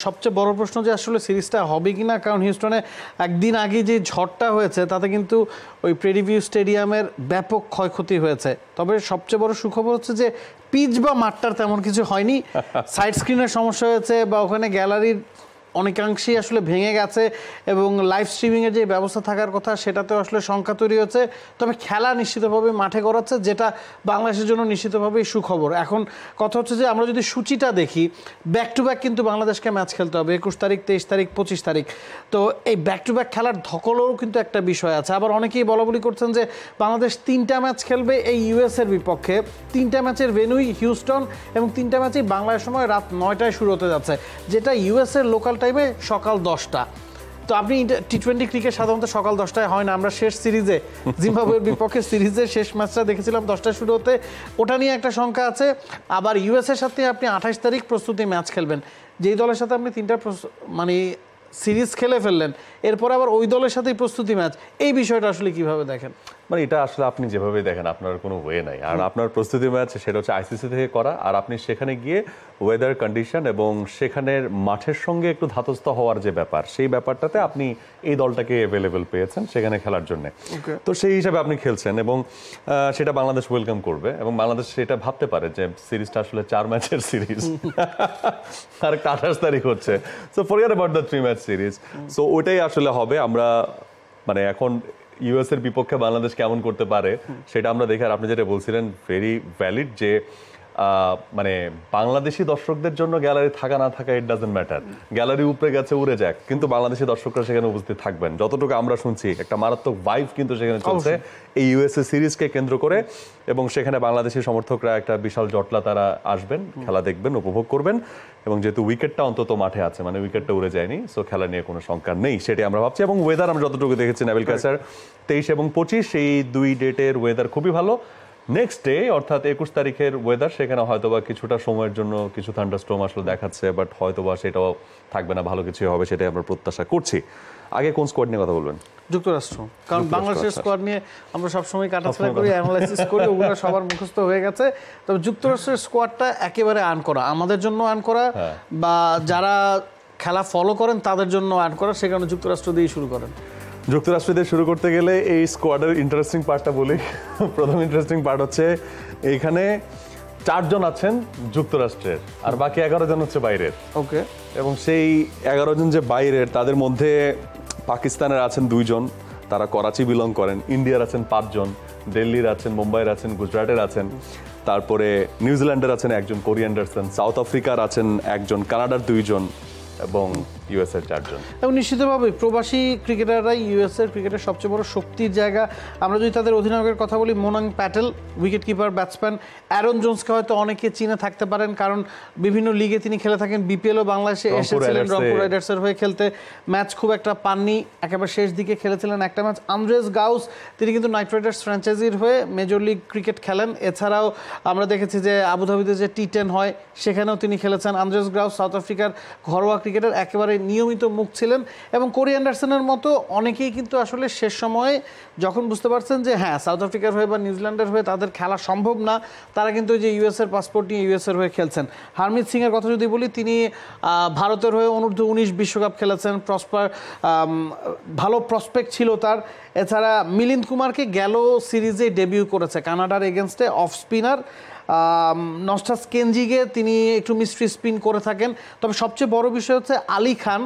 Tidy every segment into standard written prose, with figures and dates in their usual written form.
সবচেয়ে বড় প্রশ্ন যে আসলে সিরিজটা হবে কিনা, কারণ হিউস্টনে একদিন আগে যে ঝড়টা হয়েছে তাতে কিন্তু ওই প্রেডিভিউ স্টেডিয়ামের ব্যাপক ক্ষয়ক্ষতি হয়েছে। তবে সবচেয়ে বড় সুখবর হচ্ছে যে পিচ বা মাঠটার তেমন কিছু হয়নি, সাইড স্ক্রিনের সমস্যা হয়েছে বা ওখানে গ্যালারির অনেকাংশেই আসলে ভেঙে গেছে এবং লাইভ স্ট্রিমিংয়ের যে ব্যবস্থা থাকার কথা সেটাতেও আসলে শঙ্কা তৈরি হচ্ছে। তবে খেলা নিশ্চিতভাবে মাঠে করাচ্ছে, যেটা বাংলাদেশের জন্য নিশ্চিতভাবেই সুখবর। এখন কথা হচ্ছে যে আমরা যদি সূচিটা দেখি, ব্যাক টু ব্যাক কিন্তু বাংলাদেশকে ম্যাচ খেলতে হবে, 21 তারিখ, 23 তারিখ, 25 তারিখ। তো এই ব্যাক টু ব্যাক খেলার ধকলেও কিন্তু একটা বিষয় আছে। আবার অনেকেই বলাবলি করছেন যে বাংলাদেশ 3টা ম্যাচ খেলবে এই ইউএসের বিপক্ষে, 3টা ম্যাচের ভেন্যুই হিউস্টন এবং 3টা ম্যাচই বাংলার সময় রাত 9টায় শুরু হতে যাচ্ছে, যেটা ইউএসের লোকাল টাইমে সকাল 10টা। তো আপনি টি-20 ক্রিকেট সাধারণত সকাল 10টায় হয় না। আমরা শেষ সিরিজে জিম্বাবুয়ের বিপক্ষে সিরিজের শেষ ম্যাচটা দেখেছিলাম 10টায় শুরু হতে, ওটা নিয়ে একটা শঙ্কা আছে। আবার ইউএসের সাথে আপনি 28 তারিখ প্রস্তুতি ম্যাচ খেলবেন, যেই দলের সাথে আপনি 3টা মানে সিরিজ খেলে ফেললেন, এরপর আবার ওই দলের সাথেই প্রস্তুতি ম্যাচ। এই বিষয়টা আসলে কিভাবে দেখেন? মানে এটা আসলে আপনি যেভাবে দেখেন আপনার কোনো ওয়ে নাই। আর আপনার প্রস্তুতি ম্যাচ সেটা হচ্ছে আইসিসি থেকে করা, আর আপনি সেখানে গিয়ে ওয়েদার কন্ডিশন এবং সেখানের মাঠের সঙ্গে একটু ধাতস্থ হওয়ার যে ব্যাপার, সেই ব্যাপারটাতে আপনি এই দলটাকে অ্যাভেলেবেল পেয়েছেন সেখানে খেলার জন্য। তো সেই হিসাবে আপনি খেলছেন এবং সেটা বাংলাদেশ ওয়েলকাম করবে এবং বাংলাদেশ সেটা ভাবতে পারে যে সিরিজটা আসলে 4 ম্যাচের সিরিজ, আর 28 তারিখ হচ্ছে, so forget about the 3 match series. So ওটাই আসলে হবে। আমরা মানে এখন ইউএস এর বিপক্ষে বাংলাদেশ কেমন করতে পারে সেটা আমরা দেখি। আর আপনি যেটা বলছিলেন ভেরি ভ্যালিড, যে মানে বাংলাদেশি দর্শকদের জন্য গ্যালারি থাকা না থাকা ইট ডাজন্ট ম্যাটার, গ্যালারি উপরে গেছে উড়ে যাক, কিন্তু বাংলাদেশি দর্শকরা সেখানে উপস্থিত থাকবেন। যতটুকু আমরা শুনছি একটা মারাত্মক ভাইব কিন্তু সেখানে চলছে এই ইউএসএ সিরিজকে কেন্দ্র করে, এবং সেখানে বাংলাদেশি সমর্থকরা একটা বিশাল জটলা তারা আসবেন, খেলা দেখবেন, উপভোগ করবেন। এবং যেহেতু উইকেটটা অন্তত মাঠে আছে, মানে উইকেটটা উড়ে যায়নি, সো খেলা নিয়ে কোনো শঙ্কা নেই, সেটাই আমরা ভাবছি। এবং ওয়েদার আমরা যতটুকু দেখেছি নাবিল কায়সার, 23 এবং 25 এই 2 ডেটের ওয়েদার খুবই ভালো। নেক্সট ডে অর্থাৎ 21 তারিখের ওয়েদার, সেখানে হয়তোবা কিছুটা সময়ের জন্য কিছু থান্ডারস্টর্ম আসলে দেখাচ্ছে, বাট হয়তোবা সেটাও থাকবে না, ভালো কিছুই হবে, সেটাই আমরা প্রত্যাশা করছি। আগে কোন স্কোয়াড নিয়ে কথা বলবেন? যুক্তরাষ্ট্র, কারণ বাংলাদেশের স্কোয়াড নিয়ে আমরা সবসময় কাটাছাড়া করি, অ্যানালাইসিস করি, ওগুলো সবার মুখস্থ হয়ে গেছে। তবে যুক্তরাষ্ট্রের স্কোয়াডটা একেবারে আর্ন করা, আমাদের জন্য আর্ন করা, বা যারা খেলা ফলো করেন তাদের জন্য আর্ন করা, সে কারণে যুক্তরাষ্ট্র দিয়ে শুরু করেন। যুক্তরাষ্ট্র দিয়ে শুরু করতে গেলে এই স্কোয়াডের ইন্টারেস্টিং পার্টটা বলি। প্রথম ইন্টারেস্টিং পার্ট হচ্ছে এইখানে 4 জন আছেন যুক্তরাষ্ট্রের, আর বাকি 11 জন হচ্ছে বাইরের। ওকে। এবং সেই 11 জন যে বাইরের, তাদের মধ্যে পাকিস্তানের আছেন 2 জন, তারা করাচি বিলং করেন। ইন্ডিয়ার আছেন 5 জন, দিল্লির আছেন, মুম্বাইয়ের আছেন, গুজরাটের আছেন, তারপরে নিউজিল্যান্ডের আছেন 1 জন, কোরি অ্যান্ডারসন, সাউথ আফ্রিকার আছেন 1 জন, কানাডার 2 জন এবং ইউএসএর 4 জন। এবং নিশ্চিতভাবে প্রবাসী ক্রিকেটাররাই ইউএসএর ক্রিকেটের সবচেয়ে বড় শক্তির জায়গা। আমরা যদি তাদের অধিনায়কের কথা বলি, Monank Patel, wicket keeper, batsman. Aaron জোন্সকে হয়তো অনেকে চিনে থাকতে পারেন, কারণ বিভিন্ন লিগে তিনি খেলে থাকেন। বিপিএলও বাংলাদেশে এসেছিলেন রংপুর রাইডার্সের হয়ে খেলতে, ম্যাচ খুব একটা পাননি, একেবারে শেষ দিকে খেলেছিলেন একটা ম্যাচ। আন্দ্রেস গাউস, তিনি কিন্তু নাইট রাইডার্স ফ্র্যাঞ্চাইজির হয়ে মেজর লিগ ক্রিকেট খেলেন। এছাড়াও আমরা দেখেছি যে আবুধাবিতে যে টি10 হয় সেখানেও তিনি খেলেছেন। আন্দ্রেস গাউস সাউথ আফ্রিকার ঘরোয়া ক্রিকেটার, একেবারে নিয়মিত মুখ ছিলেন। এবং কোরি অ্যান্ডারসনের মতো অনেকেই কিন্তু আসলে শেষ সময়ে যখন বুঝতে পারছেন যে হ্যাঁ সাউথ আফ্রিকার হয়ে বা নিউজিল্যান্ডের হয়ে তাদের খেলা সম্ভব না, তারা কিন্তু যে ইউএসএর পাসপোর্ট নিয়ে ইউএসএর হয়ে খেলছেন। হারমিত সিংয়ের কথা যদি বলি, তিনি ভারতের হয়ে অনূর্ধ্ব-19 বিশ্বকাপ খেলেছেন, ভালো প্রসপেক্ট ছিল তার। এছাড়া মিলিন্দ কুমারকে গেল সিরিজে ডেবিউ করেছে কানাডার এগেনস্টে, অফ স্পিনার। নস্টাস কেনজিকে তিনি একটু মিস্ট্রি স্পিন করে থাকেন। তবে সবচেয়ে বড় বিষয় হচ্ছে আলী খান,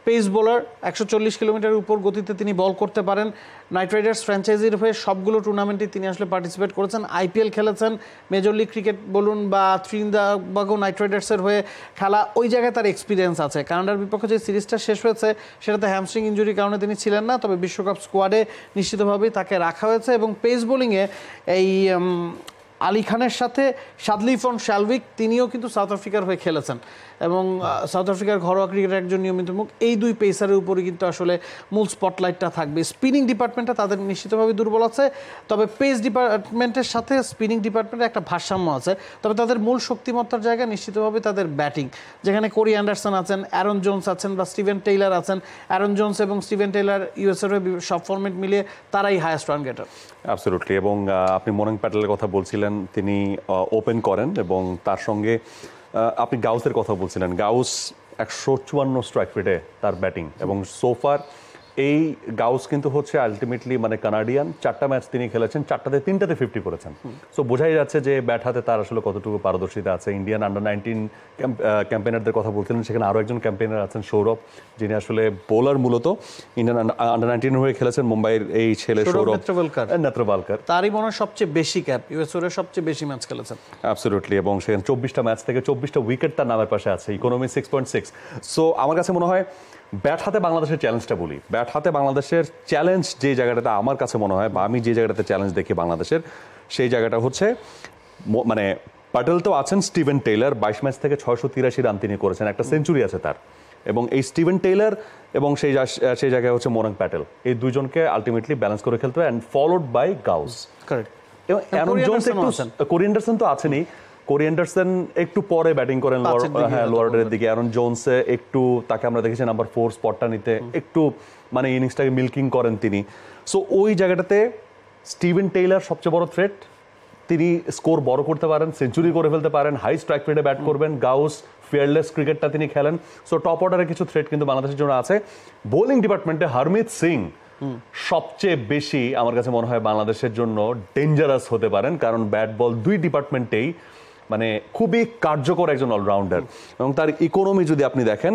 পেস বোলার, 140 কিলোমিটারের উপর গতিতে তিনি বল করতে পারেন। নাইট রাইডার্স ফ্র্যাঞ্চাইজির হয়ে সবগুলো টুর্নামেন্টে তিনি আসলে পার্টিসিপেট করেছেন, আইপিএল খেলেছেন, মেজর লিগ ক্রিকেট বলুন বা ত্রিনিদাদ নাইট রাইডার্সের হয়ে খেলা, ওই জায়গায় তার এক্সপিরিয়েন্স আছে। কানাডার বিপক্ষে যে সিরিজটা শেষ হয়েছে সেটাতে হ্যামস্ট্রিং ইঞ্জুরির কারণে তিনি ছিলেন না, তবে বিশ্বকাপ স্কোয়াডে নিশ্চিতভাবেই তাকে রাখা হয়েছে। এবং পেস বোলিংয়ে এই আলী খানের সাথে শাদলি ফন শালভিক, তিনিও কিন্তু সাউথ আফ্রিকার হয়ে খেলেছেন এবং সাউথ আফ্রিকার ঘরোয়া ক্রিকেটের একজন নিয়মিত মুখ। এই 2 পেসারের উপরে কিন্তু আসলে মূল স্পটলাইটটা থাকবে। স্পিনিং ডিপার্টমেন্টটা তাদের নিশ্চিতভাবে দুর্বল আছে, তবে পেস ডিপার্টমেন্টের সাথে স্পিনিং ডিপার্টমেন্টের একটা ভারসাম্য আছে। তবে তাদের মূল শক্তিমত্তার জায়গা নিশ্চিতভাবে তাদের ব্যাটিং, যেখানে কোরি অ্যান্ডারসন আছেন, অ্যারন জোন্স আছেন বা স্টিভেন টেইলার আছেন। অ্যারন জোন্স এবং স্টিভেন টেইলার ইউএসএর হয়ে সব ফরম্যাট মিলিয়ে তারাই হায়েস্ট রান গেটার। অ্যাবসলিউটলি। এবং আপনি মোনাং প্যাটেলের কথা বলছিলেন, তিনি ওপেন করেন এবং তার সঙ্গে আপনি গাউসের কথা বলছিলেন। গাউস 154 স্ট্রাইক রেটে তার ব্যাটিং, এবং সোফার এই গাউস কিন্তু হচ্ছে আলটিমেটলি মানে কানাডিয়ান, 4টা ম্যাচ তিনি খেলেছেন, 4টাতে 3টাতে 50 করেছেন। সো বোঝাই যাচ্ছে যে ব্যাট হাতে তার আসলে কতটুকু পারদর্শিতা আছে। ইন্ডিয়ান আন্ডার-19 ক্যাম্পেনারদের কথা বলছিলেন, সেখানে আরও একজন ক্যাম্পেনার আছেন সৌরভ, যিনি আসলে বোলার মূলত, ইন্ডিয়ান আন্ডার-19 হয়ে খেলেছেন মুম্বাইয়ের এই ছেলে সৌরভ নেত্রওয়ালকার। তারই মনে হয় সবচেয়ে বেশি ক্যাপ, ইউএস ওরে সবচেয়ে বেশি ম্যাচ খেলেছেন অ্যাবসলিউটলি, এবং সেখানে 24টা ম্যাচ থেকে 24টা উইকেট তার নামের পাশে আছে, ইকোনমি 6.6। সো আমার কাছে মনে হয় ব্যাট হাতে বাংলাদেশের চ্যালেঞ্জটা বলি, ব্যাট হাতে বাংলাদেশের চ্যালেঞ্জ যে জায়গাটাতে আমার কাছে মনে হয়, বা আমি যে জায়গাটাতে চ্যালেঞ্জ দেখি বাংলাদেশের, সেই জায়গাটা হচ্ছে মানে প্যাটেল তো আছেন, স্টিভেন টেইলার 22 ম্যাচ থেকে 683 রান তিনি করেছেন, একটা সেঞ্চুরি আছে তার, এবং এই স্টিভেন টেইলার এবং সেই জায়গায় হচ্ছে মোনাং প্যাটেল, এই দুজনকে আলটিমেটলি ব্যালেন্স করে খেলতে হবে, and followed by Gous. Correct. এবং অ্যারন জোনস একটু, কোরি অ্যান্ডারসন তো আছেনই, কোরি অ্যান্ডারসন একটু পরে ব্যাটিং করেন লোয়ার অর্ডারের দিকে, অ্যারন জোনস একটু, তাকে আমরা দেখেছি নাম্বার 4 স্পটটা নিতে একটু মানে ইনিংসটাকে মিল্কিং করেন তিনি। সো ওই জায়গাটাতে স্টিভেন টেইলার সবচেয়ে বড় থ্রেট, তিনি স্কোর বড় করতে পারেন, সেঞ্চুরি করে ফেলতে পারেন, হাই স্ট্রাইক রেটে ব্যাট করবেন, গাউস ফিয়ারলেস ক্রিকেটটা তিনি খেলেন। সো টপ অর্ডারের কিছু থ্রেট কিন্তু বাংলাদেশের জন্য আছে। বোলিং ডিপার্টমেন্টে হরমিত সিং সবচেয়ে বেশি আমার কাছে মনে হয় বাংলাদেশের জন্য ডেঞ্জারাস হতে পারেন, কারণ ব্যাট বল দুই ডিপার্টমেন্টেই মানে খুবই কার্যকর একজন অলরাউন্ডার। এবং তার ইকোনমি যদি আপনি দেখেন,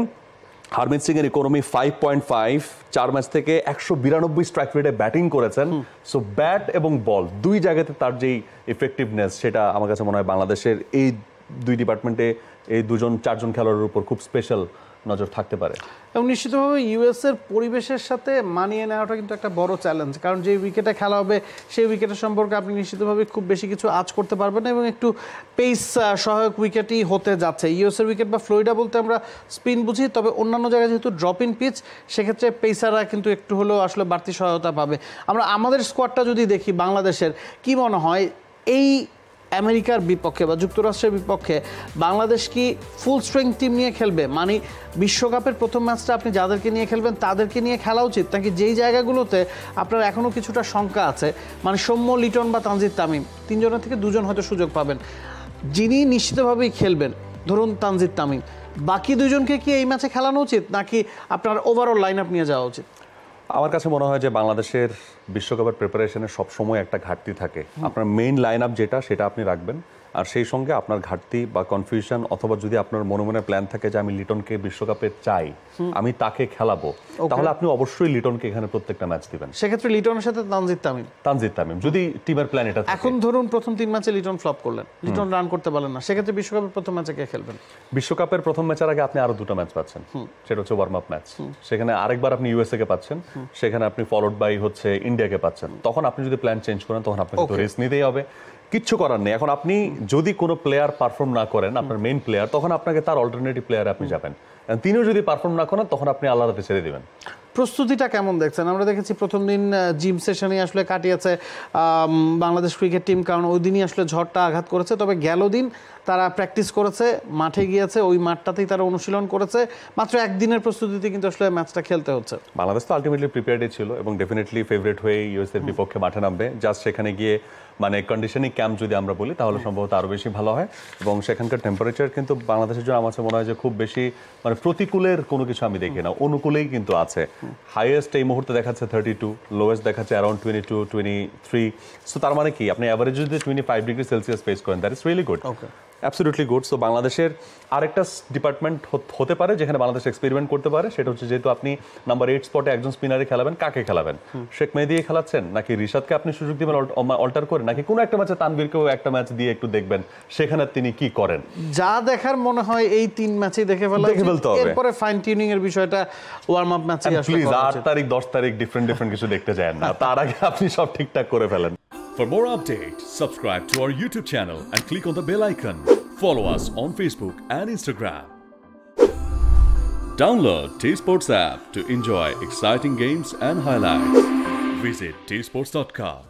হরমিত সিং এর ইকোনমি 5.5, 4 ম্যাচ থেকে 192 স্ট্রাইক রেটে ব্যাটিং করেছেন। সো ব্যাট এবং বল দুই জায়গাতে তার যেই ইফেক্টিভনেস, সেটা আমার কাছে মনে হয় বাংলাদেশের এই দুই ডিপার্টমেন্টে এই 2-4জন খেলোয়াড়ের উপর খুব স্পেশাল নজর থাকতে পারে। এবং নিশ্চিতভাবে ইউএস এর পরিবেশের সাথে মানিয়ে নেওয়াটা কিন্তু একটা বড় চ্যালেঞ্জ, কারণ যে উইকেটে খেলা হবে সেই উইকেটের সম্পর্কে আপনি নিশ্চিতভাবে খুব বেশি কিছু আজ করতে পারবেন না, এবং একটু পেস সহায়ক উইকেটই হতে যাচ্ছে। ইউএস এর উইকেট বা ফ্লোরিডা বলতে আমরা স্পিন বুঝি, তবে অন্যান্য জায়গায় যেহেতু ড্রপ ইন পিচ, সেক্ষেত্রে পেসাররা কিন্তু একটু হলেও আসলে বাড়তি সহায়তা পাবে। আমরা আমাদের স্কোয়াডটা যদি দেখি বাংলাদেশের, কি মনে হয় এই আমেরিকার বিপক্ষে বা যুক্তরাষ্ট্রের বিপক্ষে বাংলাদেশ কি ফুল স্ট্রেংথ টিম নিয়ে খেলবে? মানে বিশ্বকাপের প্রথম ম্যাচটা আপনি যাদেরকে নিয়ে খেলবেন তাদেরকে নিয়ে খেলা উচিত, নাকি যেই জায়গাগুলোতে আপনার এখনও কিছুটা শঙ্কা আছে, মানে সৌম্য, লিটন বা তানজিদ তামিম, 3জনের থেকে 2জন হয়তো সুযোগ পাবেন, যিনি নিশ্চিতভাবেই খেলবেন, ধরুন তানজিদ তামিম, বাকি 2জনকে কি এই ম্যাচে খেলানো উচিত, নাকি আপনার ওভারঅল লাইন আপ নিয়ে যাওয়া উচিত? আমার কাছে মনে হয় যে বাংলাদেশের বিশ্বকাপের প্রিপারেশনে সবসময় একটা ঘাটতি থাকে। আপনার মেইন লাইন আপ যেটা, সেটা আপনি রাখবেন, আর সেই সঙ্গে আপনার ঘাটতি বা কনফিউশন, অথবা যদি আপনার মনে মনে প্ল্যান থাকে যে আমি লিটনকে বিশ্বকাপে চাই, আমি তাকে খেলাবো, তাহলে আপনি অবশ্যই লিটনকে এখানে প্রত্যেকটা ম্যাচ দিবেন। সেক্ষেত্রে লিটনের সাথে তানজিদ তামিম যদি টিমের প্ল্যান এটা থাকে। এখন ধরুন প্রথম 3 ম্যাচে লিটন ফ্লপ করলেন, লিটন রান করতে পারলেন না, সেক্ষেত্রে বিশ্বকাপের প্রথম ম্যাচে কে খেলবেন? বিশ্বকাপের প্রথম ম্যাচের আগে আপনি আরো 2টা ম্যাচ পাচ্ছেন, সেটা হচ্ছে ওয়ার্ম আপ ম্যাচ, সেখানে আরেকবার আপনি ইউএসএ কে পাচ্ছেন, সেখানে আপনি ফলোড বাই হচ্ছে ইন্ডিয়াকে পাচ্ছেন। তখন আপনি যদি প্ল্যান চেঞ্জ করেন, তখন আপনাকে তো রিস্ক নিতেই হবে, কিচ্ছু করার নেই। এখন আপনি যদি কোনো প্লেয়ার পারফর্ম না করেন, আপনার মেইন প্লেয়ার, তখন আপনাকে তার অল্টারনেটিভ প্লেয়ারে আপনি যাবেন, তিনিও যদি পারফর্ম না করেন, তখন আপনি আল্লাহর হাতে ছেড়ে দিবেন। প্রস্তুতিটা কেমন দেখছেন? আমরা দেখেছি প্রথম দিন জিম সেশনে আসলে কাটিয়েছে বাংলাদেশ ক্রিকেট টিম, কারণ ওই দিনই আসলে ঝড়টা আঘাত করেছে, তবে গেল দিন তারা প্র্যাকটিস করেছে, মাঠে গিয়েছে, ওই মাঠটাতেই তারা অনুশীলন করেছে, মাত্র একদিনের প্রস্তুতিতে কিন্তু আসলে ম্যাচটা খেলতে হচ্ছে। বাংলাদেশ তো আলটিমেটলি প্রিপেয়ার্ডই ছিল এবং ডেফিনেটলি ফেভারিট হয়ে ইউএস এর বিপক্ষে মাঠে নামবে। জাস্ট সেখানে গিয়ে মানে কন্ডিশনিং ক্যাম্প যদি আমরা বলি, তাহলে সম্ভবত আরও বেশি ভালো হয়। এবং সেখানকার টেম্পারেচার কিন্তু বাংলাদেশের জন্য আমার মনে হয় যে খুব বেশি মানে প্রতিকূলের কোনো কিছু আমি দেখি না, অনুকূলেই কিন্তু আছে। হাইয়েস্ট এই মুহূর্তে দেখাচ্ছে 32, লোয়েস্ট দেখাচ্ছে অ্যারাউন্ড 22, 23। সো তার মানে কি, আপনি অ্যাভারেজ যদি 25 ডিগ্রি সেলসিয়াস ফেস করেন, that is really good, absolutely good. So বাংলাদেশের আরেকটা ডিপার্টমেন্ট হতে পারে যেখানে বাংলাদেশ এক্সপেরিমেন্ট করতে পারে, সেটা হচ্ছে যেহেতু আপনি নাম্বার 8 স্পটে একজন স্পিনারে খেলাবেন, কাকে খেলাবেন? শেখ মেহেদীকে খেলাচ্ছেন, নাকি রিশাদকে আপনি সুযোগ দিবেন অল্টার করে, নাকি কোনো একটা ম্যাচে তানভীরকেও একটা ম্যাচ দিয়ে একটু দেখবেন সেখানে তিনি কি করেন? যা দেখার মনে হয় এই 3 ম্যাচেই দেখে ফেলতে হবে, এরপরে ফাইন টিউনিং এর বিষয়টা ওয়ার্ম আপ ম্যাচে আসলে প্লিজ 8 তারিখ 10 তারিখ ডিফারেন্ট কিছু দেখতে যান না, তার আগে আপনি সব ঠিকঠাক করে ফেলেন। For more updates, subscribe to our YouTube channel and click on the bell icon. Follow us on Facebook and Instagram. Download T-Sports app to enjoy exciting games and highlights. Visit tsports.com.